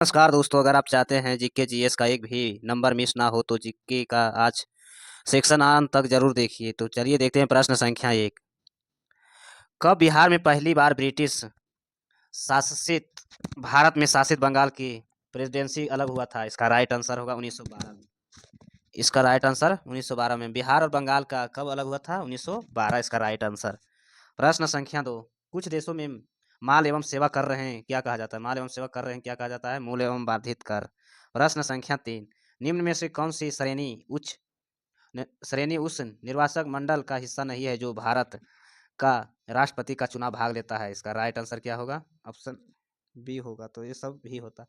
नमस्कार दोस्तों, अगर आप चाहते हैं जीके जीएस का एक भी नंबर मिस ना हो तो जीके का आज सेक्शन अंत तक जरूर देखिए। तो चलिए देखते हैं प्रश्न संख्या 1। कब बिहार में पहली बार ब्रिटिश शासित भारत में शासित बंगाल की प्रेसिडेंसी अलग हुआ था? इसका राइट आंसर होगा 1912 में। इसका राइट आंसर 1912 में। बिहार और बंगाल का कब अलग हुआ था? 1912 इसका राइट आंसर। प्रश्न संख्या 2। कुछ देशों में माल एवं सेवा कर रहे हैं क्या कहा जाता है? माल एवं सेवा कर रहे हैं क्या कहा जाता है? मूल एवं बाधित कर। प्रश्न संख्या 3। निम्न में से कौन सी श्रेणी उस निर्वाचक मंडल का हिस्सा नहीं है जो भारत का राष्ट्रपति का चुनाव भाग लेता है? इसका राइट आंसर क्या होगा? ऑप्शन बी होगा। तो ये सब भी होता है।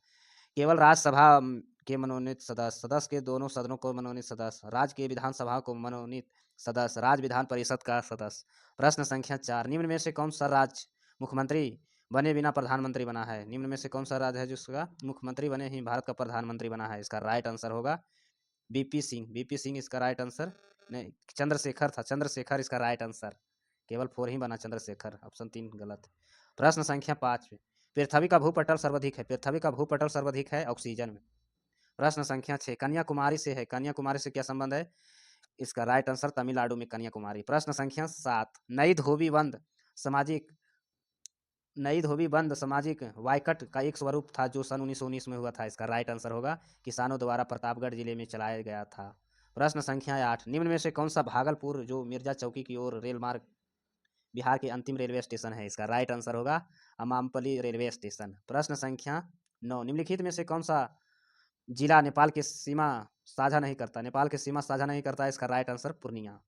केवल राज्यसभा के मनोनीत सदस्य के दोनों सदनों को मनोनीत सदस्य, राज्य के विधानसभा को मनोनीत सदस्य, राज्य विधान परिषद का सदस्य। प्रश्न संख्या 4। निम्न में से कौन सा राज्य मुख्यमंत्री बने बिना प्रधानमंत्री बना है? निम्न में से कौन सा राज्य है जिसका मुख्यमंत्री बने ही भारत का प्रधानमंत्री बना है? इसका राइट आंसर होगा बीपी सिंह। बीपी सिंह इसका राइट आंसर। नहीं, चंद्रशेखर था। चंद्रशेखर इसका राइट आंसर। केवल 4 ही बना चंद्रशेखर। ऑप्शन 3 गलत। प्रश्न संख्या 5। पृथ्वी का भूपटल सर्वाधिक है। पृथ्वी का भूपटल सर्वाधिक है ऑक्सीजन में। प्रश्न संख्या 6। कन्याकुमारी से है। कन्याकुमारी से क्या संबंध है? इसका राइट आंसर तमिलनाडु में कन्याकुमारी। प्रश्न संख्या 7। नई धोबी बंद सामाजिक वायकट का एक स्वरूप था जो सन 1919 में हुआ था। इसका राइट आंसर होगा किसानों द्वारा प्रतापगढ़ जिले में चलाया गया था। प्रश्न संख्या 8। निम्न में से कौन सा भागलपुर जो मिर्जा चौकी की ओर रेल मार्ग बिहार के अंतिम रेलवे स्टेशन है? इसका राइट आंसर होगा अमामपल्ली रेलवे स्टेशन। प्रश्न संख्या 9। निम्नलिखित में से कौन सा जिला नेपाल की सीमा साझा नहीं करता? नेपाल की सीमा साझा नहीं करता है। इसका राइट आंसर पूर्णिया।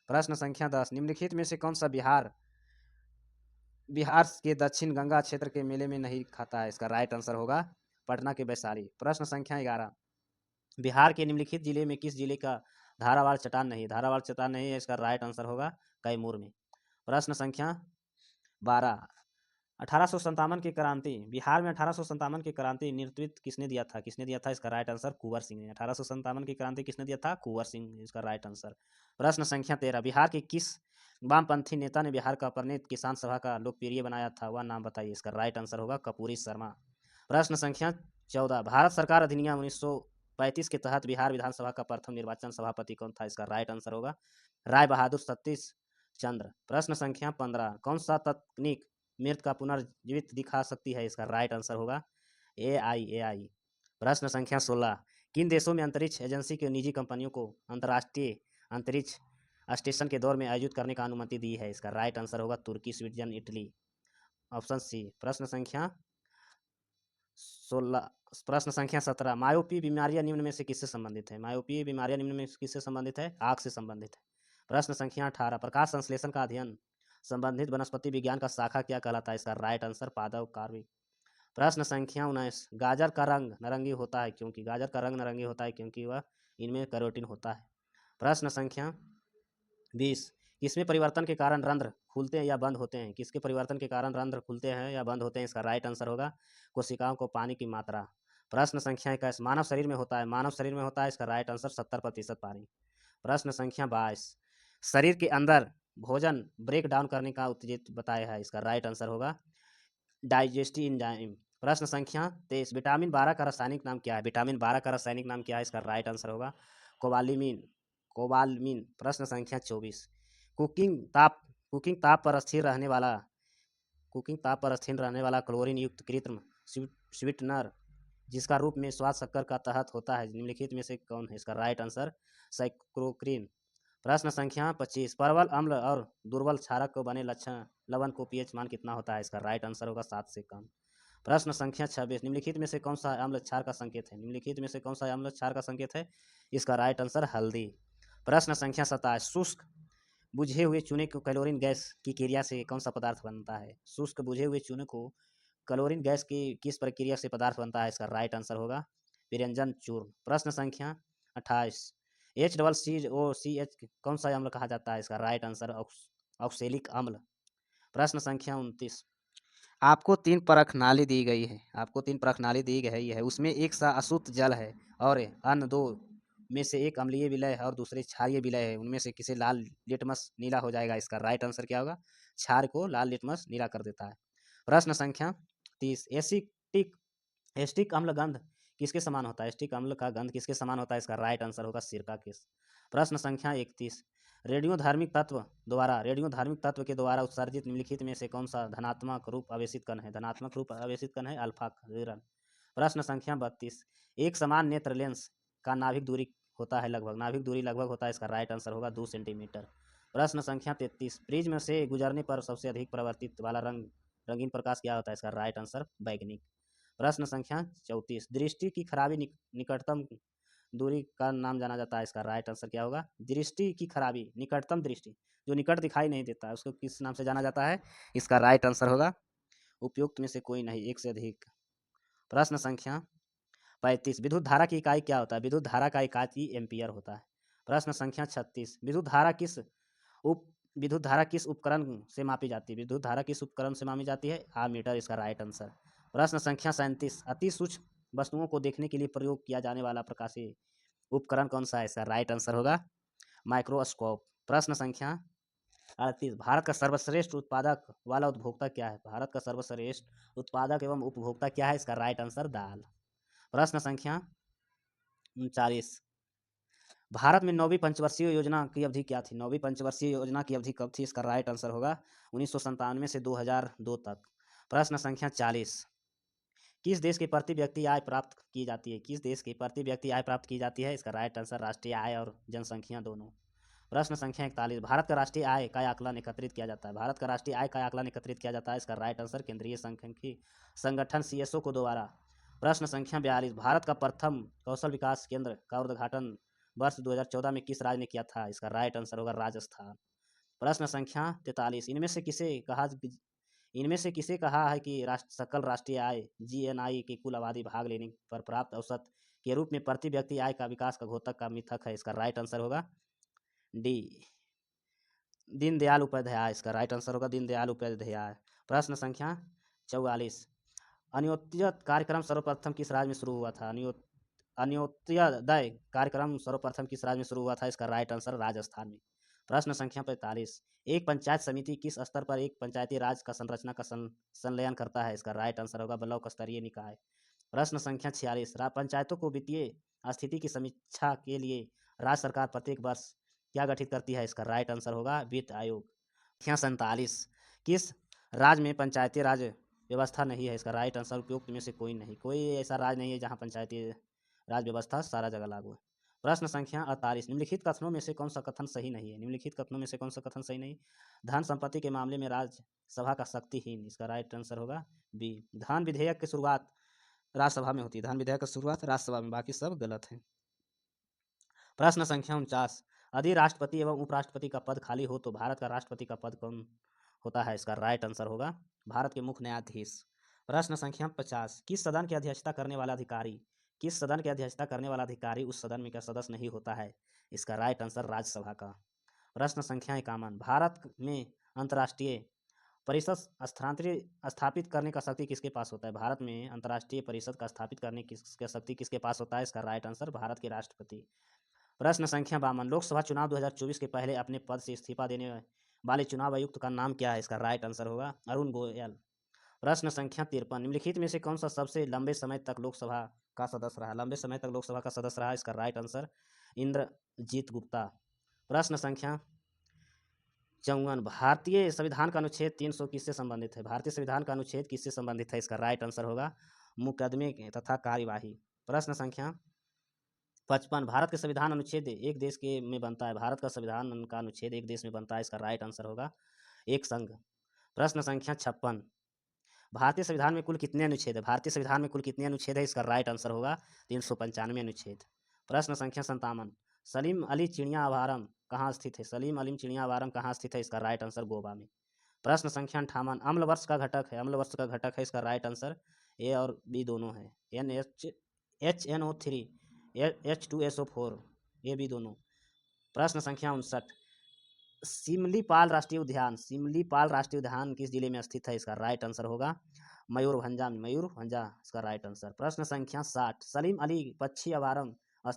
प्रश्न संख्या 10। निम्नलिखित में से कौन सा बिहार बिहार के दक्षिण गंगा क्षेत्र के मेले में नहीं खाता है? इसका राइट आंसर होगा पटना के वैशाली। प्रश्न संख्या 11। बिहार के निम्नलिखित जिले में किस जिले का धारावाड़ चट्टान नहीं? धारावाड़ चट्टान नहीं है। इसका राइट आंसर होगा कैमूर में। प्रश्न संख्या 12। 1857 की क्रांति बिहार में 1857 की क्रांति नेतृत्व किसने दिया था? किसने दिया था? इसका राइट आंसर कुंवर सिंह ने। 1857 की क्रांति किसने दिया था? कुंवर सिंह। इसका राइट आंसर। प्रश्न संख्या 13। बिहार के किस वामपंथी नेता ने बिहार का प्रणीत किसान सभा का लोकप्रिय बनाया था? वह नाम बताइए। इसका राइट आंसर होगा कपूरी शर्मा। प्रश्न संख्या 14। भारत सरकार अधिनियम 1935 के तहत बिहार विधानसभा का प्रथम निर्वाचन सभापति कौन था? इसका राइट आंसर होगा राय बहादुर सतीश चंद्र। प्रश्न संख्या 15। कौन सा तकनीक मृत का पुनर्जीवित दिखा सकती है? इसका राइट आंसर होगा एआई। प्रश्न संख्या 16। किन देशों में अंतरिक्ष एजेंसी के निजी कंपनियों को अंतर्राष्ट्रीय अंतरिक्ष स्टेशन के दौर में आयोजित करने का अनुमति दी है? इसका राइट आंसर होगा Turkey, Switzerland, Italy. Option C. प्रश्न संख्या 16। प्रश्न संख्या 17। मायोपी बीमारियां निम्न में से किससे संबंधित है? मायोपी बीमारियां निम्न में से किससे संबंधित है? आँख से संबंधित है। प्रश्न संख्या 18। प्रकाश संश्लेषण का अध्ययन संबंधित वनस्पति विज्ञान का शाखा क्या कहलाता है? इसका राइट आंसर पादप कार्मिक। प्रश्न संख्या 19। गाजर का रंग नारंगी होता है क्योंकि? गाजर का रंग नारंगी होता है क्योंकि वह इनमें कैरोटीन होता है। प्रश्न संख्या 20। किसमें परिवर्तन के कारण रंध्र खुलते हैं या बंद होते हैं? किसके परिवर्तन के कारण रंध्र खुलते हैं या बंद होते हैं? इसका राइट आंसर होगा कोशिकाओं को पानी की मात्रा। प्रश्न संख्या 21। मानव शरीर में होता है। मानव शरीर में होता है। इसका राइट आंसर 70% पानी। प्रश्न संख्या 22। शरीर के अंदर भोजन ब्रेक डाउन करने का उत्तेजित बताया है। इसका राइट आंसर होगा डाइजेस्टिव एंजाइम। प्रश्न संख्या 23। विटामिन 12 का रासायनिक नाम क्या है? विटामिन 12 का रासायनिक नाम क्या है? इसका राइट आंसर होगा कोबालमिन। प्रश्न संख्या 24। कुकिंग ताप कुकिंग ताप पर स्थिर रहने वाला क्लोरीन युक्त कृत्रिम स्वीटनर जिसका रूप में स्वाद शक्कर का तहत होता है निम्नलिखित में से कौन है? इसका राइट आंसर साइक्लोक्रीन। प्रश्न संख्या 25। परवल अम्ल और दुर्बल क्षारक को बने लक्षण लवण को पीएच मान कितना होता है? इसका राइट आंसर होगा 7 से कम। प्रश्न संख्या 26। निम्नलिखित में से कौन सा अम्ल क्षार का संकेत है? निम्नलिखित में से कौन सा अम्ल क्षार का संकेत है? इसका राइट आंसर हल्दी। प्रश्न संख्या 27। शुष्क बुझे हुए चूने को कैलोरीन गैस की क्रिया से कौन सा पदार्थ बनता है? शुष्क बुझे हुए चूने को कैलोरीन गैस की किस प्रक्रिया से पदार्थ बनता है? इसका राइट आंसर होगा पिरंजन चूर्ण। प्रश्न संख्या 28। HCOCH कौन सा अम्ल कहा जाता है? इसका राइट आंसर ऑक्सेलिक अम्ल। प्रश्न संख्या 29। आपको 3 परखनाली दी गई है। आपको 3 परखनाली दी गई है। उसमें एक सा अशुद्ध जल है और अन्य 2 में से एक अम्लीय विलय है और दूसरे क्षारीय विलय है। उनमें से किसे लाल लिटमस नीला हो जाएगा? इसका राइट आंसर क्या होगा? क्षार को लाल लिटमस नीला कर देता है। प्रश्न संख्या 30। एसिटिक एस्टिक अम्ल गंध किसके समान होता है? एस्टिक अम्ल का गंध किसके समान होता है? इसका राइट आंसर होगा सिरका के। प्रश्न संख्या 31, रेडियोधार्मिक तत्व के द्वारा उत्सर्जित निम्नलिखित में से कौन सा धनात्मक रूप आवेशित कण है? धनात्मक रूप आवेशित कण है अल्फा किरण। प्रश्न संख्या 32, एक समान नेत्र लेंस का नाभिक दूरी होता है लगभग, नाभिक दूरी लगभग होता है, इसका राइट आंसर होगा 2 सेंटीमीटर। प्रश्न संख्या 33, प्रिज्म से गुजरने पर सबसे अधिक परावर्तित वाला रंगीन प्रकाश क्या होता है? इसका राइट आंसर बैगनी। प्रश्न संख्या 34, दृष्टि की खराबी निकटतम दूरी का नाम जाना जाता है, इसका राइट आंसर क्या होगा? दृष्टि की खराबी, निकटतम दृष्टि, जो निकट दिखाई नहीं देता है, उसको किस नाम से जाना जाता है? इसका राइट आंसर होगा उपयुक्त में से कोई नहीं, एक से अधिक। प्रश्न संख्या 35, विद्युत धारा की इकाई क्या होता है? विद्युत धारा का इकाई एम्पियर होता है। प्रश्न संख्या 36, उप विद्युत धारा किस उपकरण से मापी जाती है? विद्युत धारा किस उपकरण से मापी जाती है? आमीटर, इसका राइट आंसर। प्रश्न संख्या 37, अति सूक्ष्म वस्तुओं को देखने के लिए प्रयोग किया जाने वाला प्रकाशीय उपकरण कौन सा है? इसका राइट आंसर होगा माइक्रोस्कोप। प्रश्न संख्या 38, भारत का सर्वश्रेष्ठ उत्पादक वाला उपभोक्ता क्या है? भारत का सर्वश्रेष्ठ उत्पादक एवं उपभोक्ता क्या है? इसका राइट आंसर दाल। प्रश्न संख्या 39, भारत में 9वीं पंचवर्षीय योजना की अवधि क्या थी? 9वीं पंचवर्षीय योजना की अवधि कब थी? इसका राइट आंसर होगा 1997 से 2002 तक। प्रश्न संख्या 40, किस देश के प्रति व्यक्ति आय प्राप्त की जाती है? किस देश के प्रति व्यक्ति आय प्राप्त की जाती है? इसका राइट आंसर राष्ट्रीय आय और जनसंख्या दोनों। प्रश्न संख्या 41, भारत का राष्ट्रीय आय का आकलन एकत्रित किया जाता है? भारत का राष्ट्रीय आय का आकलन एकत्रित किया जाता है, इसका राइट आंसर केंद्रीय सांख्यिकी संगठन सीएसओ को द्वारा। प्रश्न संख्या 42, भारत का प्रथम कौशल विकास केंद्र का उद्घाटन वर्ष 2014 में किस राज्य ने किया था? इसका राइट आंसर होगा राजस्थान। प्रश्न संख्या 43, इनमें से किसे कहा है कि सकल राष्ट्रीय आय जीएनआई की कुल आबादी भाग लेने पर प्राप्त औसत के रूप में प्रति व्यक्ति आय का विकास का घोतक का मिथक है? इसका राइट आंसर होगा डी, दीनदयाल उपाध्याय, इसका राइट आंसर होगा दीनदयाल उपाध्याय। प्रश्न संख्या 44, अन्योदय कार्यक्रम सर्वप्रथम किस राज्य में शुरू हुआ था? अन्योदय कार्यक्रम सर्वप्रथम किस राज्य में शुरू हुआ था? इसका राइट आंसर राजस्थान में। प्रश्न संख्या 45, एक पंचायत समिति किस स्तर पर एक पंचायती राज का संरचना का संलयन करता है? इसका राइट आंसर होगा ब्लॉक स्तरीय निकाय। प्रश्न संख्या 46, पंचायतों को वित्तीय स्थिति की समीक्षा के लिए राज्य सरकार प्रत्येक वर्ष क्या गठित करती है? इसका राइट आंसर होगा वित्त आयोग। संख्या 47, किस राज्य में पंचायती राज व्यवस्था नहीं है? इसका राइट आंसर उपयुक्त में से कोई नहीं, कोई ऐसा राज्य नहीं है जहाँ पंचायती राज व्यवस्था सारा जगह लागू है। प्रश्न संख्या 48, निम्नलिखित कथनों में से कौन सा कथन सही नहीं है? निम्नलिखित कथनों में से कौन सा कथन सही नहीं? धन संपत्ति के मामले में राज्यसभा का शक्तिहीन, इसका राइट आंसर होगा बी। धन विधेयक की शुरुआत राज्यसभा में होती है, धन विधेयक की शुरुआत राज्यसभा में, बाकी सब गलत है। प्रश्न संख्या 49, यदि राष्ट्रपति एवं उपराष्ट्रपति का पद खाली हो तो भारत का राष्ट्रपति का पद कौन होता है? इसका राइट आंसर होगा भारत के मुख्य न्यायाधीश। प्रश्न संख्या 50, किस सदन की अध्यक्षता करने वाला अधिकारी उस सदन में का सदस्य नहीं होता है? इसका राइट आंसर राज्यसभा का। प्रश्न संख्या 51, भारत में अंतर्राष्ट्रीय परिषद स्थापित करने का शक्ति किसके पास होता है? भारत में अंतर्राष्ट्रीय परिषद का स्थापित करने की शक्ति किसके पास होता है? इसका राइट आंसर भारत के राष्ट्रपति। प्रश्न संख्या 52, लोकसभा चुनाव 2024 के पहले अपने पद से इस्तीफा देने वाले चुनाव आयुक्त का नाम क्या है? इसका राइट आंसर होगा अरुण गोयल। प्रश्न संख्या 53, निम्नलिखित में से कौन सा सबसे लंबे समय तक लोकसभा का सदस्य रहा? लंबे समय तक लोकसभा का सदस्य रहा, इसका राइट आंसर इंद्रजीत गुप्ता। प्रश्न संख्या 54, भारतीय संविधान का अनुच्छेद 300 किससे संबंधित है? भारतीय संविधान का अनुच्छेद किससे संबंधित है? इसका राइट आंसर होगा मुकदमे तथा कार्यवाही। प्रश्न संख्या 55, भारत के संविधान अनुच्छेद एक देश के में बनता है, भारत का संविधान का अनुच्छेद एक देश में बनता है, इसका राइट आंसर होगा एक संघ। प्रश्न संख्या 56, भारतीय संविधान में कुल कितने अनुच्छेद है? भारतीय संविधान में कुल कितने अनुच्छेद है? इसका राइट आंसर होगा 395 अनुच्छेद। प्रश्न संख्या 57, सलीम अली चिड़िया अभयारण्य कहाँ स्थित है? सलीम अली चिड़िया अभयारण्य कहाँ स्थित है? इसका राइट आंसर गोवा में। प्रश्न संख्या 58, अम्ल वर्ष का घटक है, इसका राइट आंसर ए और बी दोनों है, HNO3 H2SO4, ये भी दोनों। प्रश्न संख्या 59, सिमलीपाल राष्ट्रीय उद्यान किस जिले में स्थित है? इसका राइट आंसर होगा मयूरभंजा में, इसका राइट आंसर। प्रश्न संख्या 60, सलीम अली पक्षी अभयारण्य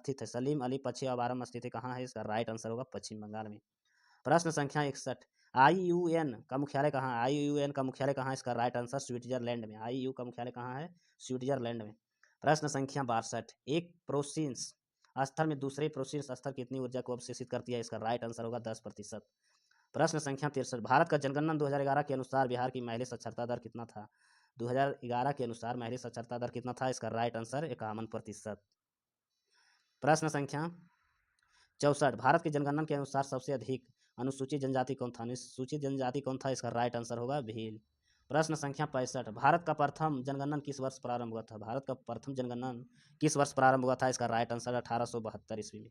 स्थित है, कहाँ है? इसका राइट आंसर होगा पश्चिम बंगाल में। प्रश्न संख्या 61, IUN का मुख्यालय कहाँ है? इसका राइट आंसर स्विट्जरलैंड में, IU का मुख्यालय कहाँ है? स्विट्जरलैंड में। प्रश्न संख्या 62, एक प्रोसीन्स स्तर में दूसरे प्रोसीन्स स्तर कितनी ऊर्जा को अवशोषित करती है? इसका राइट आंसर होगा 10%। प्रश्न संख्या 63, भारत का जनगणना 2011 के अनुसार बिहार की महिला साक्षरता दर कितना था? 2011 के अनुसार महिला साक्षरता दर कितना था? इसका राइट आंसर 51%। प्रश्न संख्या 64, भारत की जनगणना के अनुसार सबसे अधिक अनुसूचित जनजाति कौन था? अनुसूचित जनजाति कौन था? इसका राइट आंसर होगा भील। प्रश्न संख्या 65, भारत का प्रथम जनगणना किस वर्ष प्रारंभ हुआ था? भारत का प्रथम जनगणना किस वर्ष प्रारंभ हुआ था? इसका राइट आंसर 1872 ईस्वी में।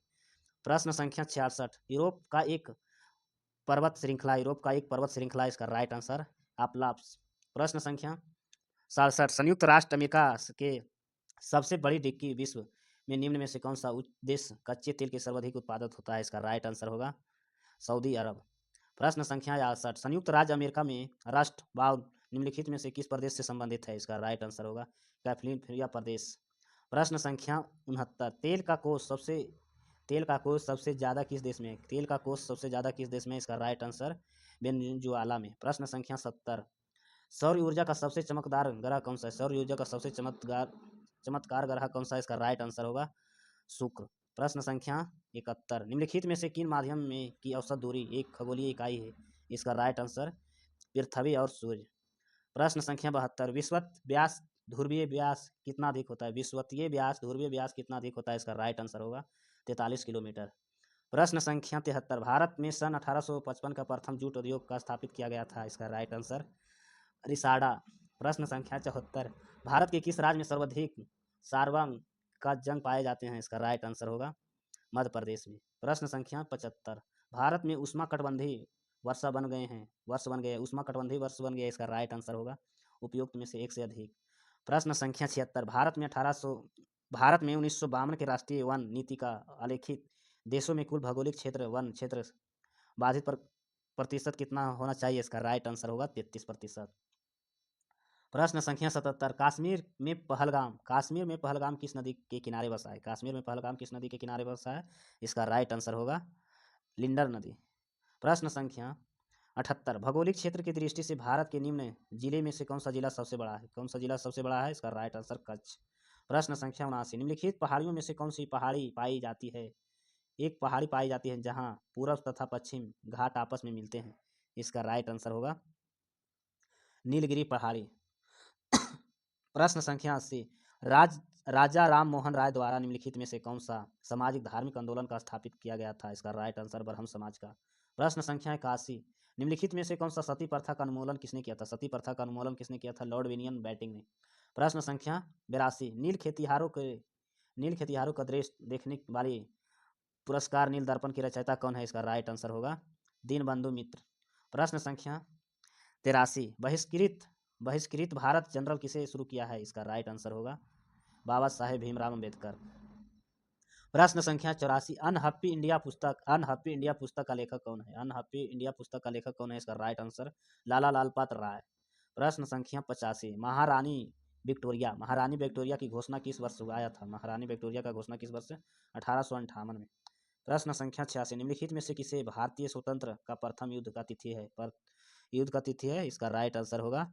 प्रश्न संख्या 66, यूरोप का एक पर्वत श्रृंखला, इसका राइट आंसर अल्प्स। प्रश्न संख्या 67, संयुक्त राष्ट्र अमेरिका के सबसे बड़ी डिक्की विश्व में निम्न में से कौन सा देश कच्चे तेल के सर्वाधिक उत्पादक होता है? इसका राइट आंसर होगा सऊदी अरब। प्रश्न संख्या 68, संयुक्त राज्य अमेरिका में राष्ट्रवाद निम्नलिखित में से किस प्रदेश से संबंधित है? इसका राइट आंसर होगा कैलिफोर्निया प्रदेश। प्रश्न संख्या 69, तेल का कोष सबसे ज़्यादा किस देश में है? तेल का कोष सबसे ज़्यादा किस देश में है? इसका राइट आंसर वेनेजुएला में। प्रश्न संख्या 70, सौर ऊर्जा का सबसे चमकदार ग्रह कौन सा है? सौर ऊर्जा का सबसे चमत्कार ग्रह कौन सा है? इसका राइट आंसर होगा शुक्र। प्रश्न संख्या 71, निम्नलिखित में से किन माध्यम में की औसत दूरी एक खगोलीय इकाई है? इसका राइट आंसर पृथ्वी और सूर्य। प्रश्न संख्या 72, विषुवत व्यास ध्रुवीय व्यास कितना अधिक होता है? विषुवतीय व्यास ध्रुवीय व्यास कितना अधिक होता है? इसका राइट आंसर होगा 43 किलोमीटर। प्रश्न संख्या 73, भारत में सन 1855 का प्रथम जूट उद्योग का स्थापित किया गया था? इसका राइट आंसर रिसाडा। प्रश्न संख्या 74, भारत के किस राज्य में सर्वाधिक सारवांग का जंग पाए जाते हैं? इसका राइट आंसर होगा मध्य प्रदेश में। प्रश्न संख्या 75, भारत में उष्णकटिबंधीय वर्ष बन गए, उष्णकटिबंधीय वर्ष बन गए, इसका राइट आंसर होगा उपयुक्त में से एक से अधिक। प्रश्न संख्या 76, भारत में 1952 के राष्ट्रीय वन नीति का आलेखित देशों में कुल भौगोलिक क्षेत्र वन क्षेत्र बाधित प्रतिशत कितना होना चाहिए? इसका राइट आंसर होगा 33%। प्रश्न संख्या 77, कश्मीर में पहलगाम किस नदी के किनारे बसा है? कश्मीर में पहलगाम किस नदी के किनारे बसा है? इसका राइट आंसर होगा लिंडर नदी। प्रश्न संख्या 78, भौगोलिक क्षेत्र की दृष्टि से भारत के निम्न जिले में से कौन सा जिला सबसे बड़ा है? कौन सा जिला सबसे बड़ा है? इसका राइट आंसर कच्छ। प्रश्न संख्या 79, निम्नलिखित पहाड़ियों में से कौन सी पहाड़ी पाई जाती है? एक पहाड़ी पाई जाती है जहाँ पूर्व तथा पश्चिम घाट आपस में मिलते हैं। इसका राइट आंसर होगा नीलगिरी पहाड़ी। प्रश्न संख्या 80, राजा राम मोहन राय द्वारा निम्नलिखित में से कौन सा सामाजिक धार्मिक आंदोलन का स्थापित किया गया था? इसका राइट आंसर ब्रह्म समाज का। प्रश्न संख्या 81, निम्नलिखित में से कौन सा सती प्रथा का उन्मूलन किसने किया था? सती प्रथा का उन्मूलन किसने किया था? लॉर्ड विलियम बेंटिंक ने। प्रश्न संख्या 82, नील खेतिहारों का दृश्य देखने वाली पुरस्कार नील दर्पण की रचयिता कौन है? इसका राइट आंसर होगा दीनबंधु मित्र। प्रश्न संख्या 83, बहिष्कृत भारत जनरल किसे शुरू किया है? इसका राइट आंसर होगा बाबा साहेब भीमराव अम्बेडकर। प्रश्न संख्या 84, अनहैप्पी इंडिया पुस्तक का लेखक कौन है? अनहैप्पी इंडिया पुस्तक का लेखक कौन है? इसका राइट आंसर लाला लाजपत राय। प्रश्न संख्या 85, महारानी विक्टोरिया की घोषणा किस वर्ष हुआ था? महारानी विक्टोरिया का घोषणा किस वर्ष? 1858 में। प्रश्न संख्या 86, निम्नलिखित में से किसे भारतीय स्वतंत्र का प्रथम युद्ध का तिथि है? इसका राइट आंसर होगा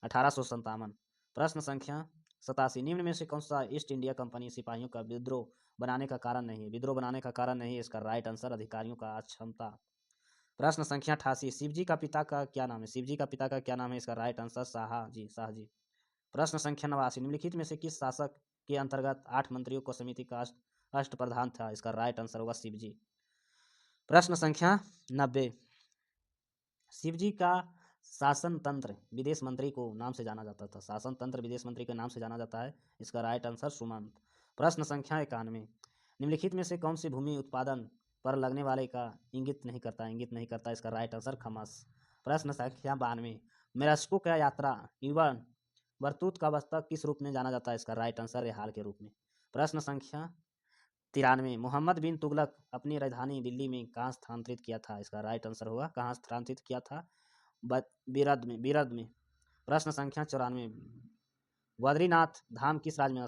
1857। प्रश्न संख्या 87, निम्न में से कौन सा ईस्ट इंडिया कंपनी सिपाहियों का विद्रोह बनाने का कारण नहीं है? इसका राइट आंसर अधिकारियों का अक्षमता। प्रश्न संख्या 88, शिवजी का पिता का क्या नाम है? इसका राइट आंसर शाहजी। प्रश्न संख्या 89, निम्नलिखित में से किस शासक के अंतर्गत 8 मंत्रियों को समिति का अष्ट प्रधान था? इसका राइट आंसर होगा शिवजी। प्रश्न संख्या 90, शिवजी का शासन तंत्र विदेश मंत्री को नाम से जाना जाता था। शासन तंत्र विदेश मंत्री के नाम से जाना जाता है। इसका राइट आंसर सुमंत। प्रश्न संख्या 91, निम्नलिखित में से कौन सी भूमि उत्पादन पर लगने वाले का इंगित नहीं करता? इसका राइट आंसर खमस। प्रश्न संख्या 92, मेरस्को का यात्रा युवा बरतूत का वस्ता किस रूप में जाना जाता है? इसका राइट आंसर रेहाल के रूप में। प्रश्न संख्या 93, मोहम्मद बिन तुगलक अपनी राजधानी दिल्ली में कहाँ स्थानांतरित किया था? इसका राइट आंसर होगा कहाँ स्थानांतरित किया था? बिरद में। प्रश्न संख्या 94, बद्रीनाथ धाम किस राज्य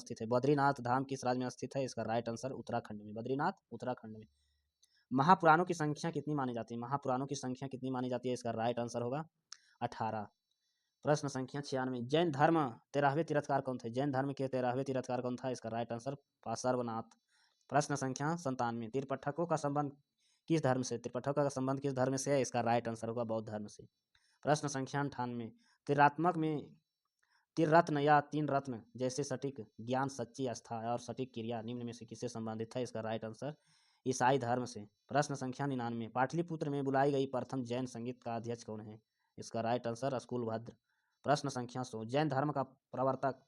में स्थित है? इसका राइट आंसर उत्तराखंड में। बद्रीनाथ उत्तराखंड में। महापुराणों की संख्या कितनी मानी जाती है? इसका राइट आंसर होगा 18। प्रश्न संख्या 96, जैन धर्म 13वें तीर्थकार कौन थे? जैन धर्म के 13वें तीर्थकार कौन था? इसका राइट आंसर पार्श्वनाथ। प्रश्न संख्या 97, त्रिपट्ठकों का संबंध किस धर्म से? त्रिपट्ठकों का संबंध किस धर्म से है? इसका राइट आंसर होगा बौद्ध धर्म से। प्रश्न संख्या 98, त्रिरात्मक में त्रिरत्न या तीन रत्न जैसे सटीक ज्ञान, सच्ची आस्था और सटीक क्रिया निम्न में से किससे संबंधित है? इसका राइट आंसर ईसाई धर्म से। प्रश्न संख्या 99, पाटलिपुत्र में बुलाई गई प्रथम जैन संगीत का अध्यक्ष कौन है? इसका राइट आंसर स्कूलभद्र। प्रश्न संख्या 100, जैन धर्म का प्रवर्तक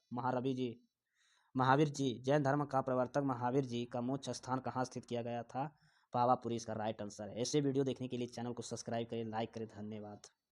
महावीर जी जैन धर्म का प्रवर्तक महावीर जी का मोक्ष स्थान कहाँ स्थित किया गया था? पावापुरी इसका राइट आंसर है। ऐसे वीडियो देखने के लिए चैनल को सब्सक्राइब करें, लाइक करें। धन्यवाद।